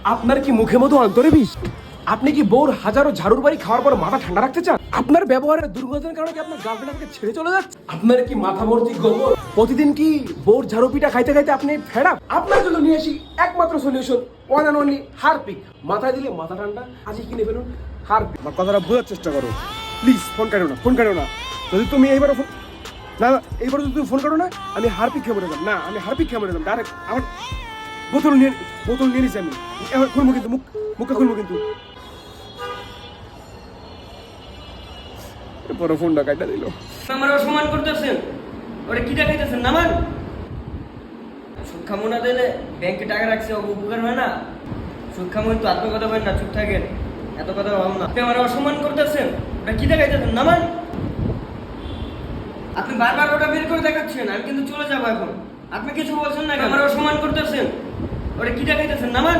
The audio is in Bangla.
আপনার কি মুখে মধু অন্তরে বিষ? আপনি কি বউর হাজারো ঝাড়ুর বাড়ি খাওয়ার পর মাথা ঠান্ডা রাখতে চান? আপনার ব্যবহারের দুর্ঘটনার কারণে কি আপনার গার্লফ্রেন্ড আপনাকে ছেড়ে চলে যাচ্ছে? আপনার কি মাথা ভর্তি গোবর? প্রতিদিন কি বউর ঝাড়ু পিঠা খাইতে খাইতে আপনি ফেরা? আপনার জন্য নিয়ে আসি একমাত্র solution, one and only Harpic. মাথায় দিলে মাথা ঠান্ডা, আজই কিনে ফেলুন হারপিক। আমার কথাটা বোঝার চেষ্টা করো প্লিজ। ফোন কাটো না, ফোন কাটো না। যদি তুমি এইবার ফোন না না, এইবার যদি তুমি ফোন কাটো না, আমি হারপিক খেয়ে মরে যাম। না, আমি হারপিক খেয়ে মরে যাম ডাইরেক্ট। আমার বোতল নিয়ে নিছি আমি। এবার খুলবো কিন্তু, মুখে খুলবো কিন্তু। বড় ফোনটা কাটা দিল। আমার অসম্মান করতেছেন, ওরে কি দেখাইতেছেন? নামান। সুদ খামো না দিলে ব্যাংকে টাকা রাখছে, উপকার হয় না? সুদ খামো কিন্তু আত্মকথা হয় না, চুপ থাকেন, এত কথা ভালো না। আপনি আমার অসম্মান করতেছেন, ওটা কি দেখাইতেছেন? নামান। আপনি বারবার ওটা বের করে দেখাচ্ছেন, আমি কিন্তু চলে যাবো এখন। আপনি কিছু বলছেন না, আমার অসম্মান করতেছেন, ওটা কি দেখাইতেছেন? নামান।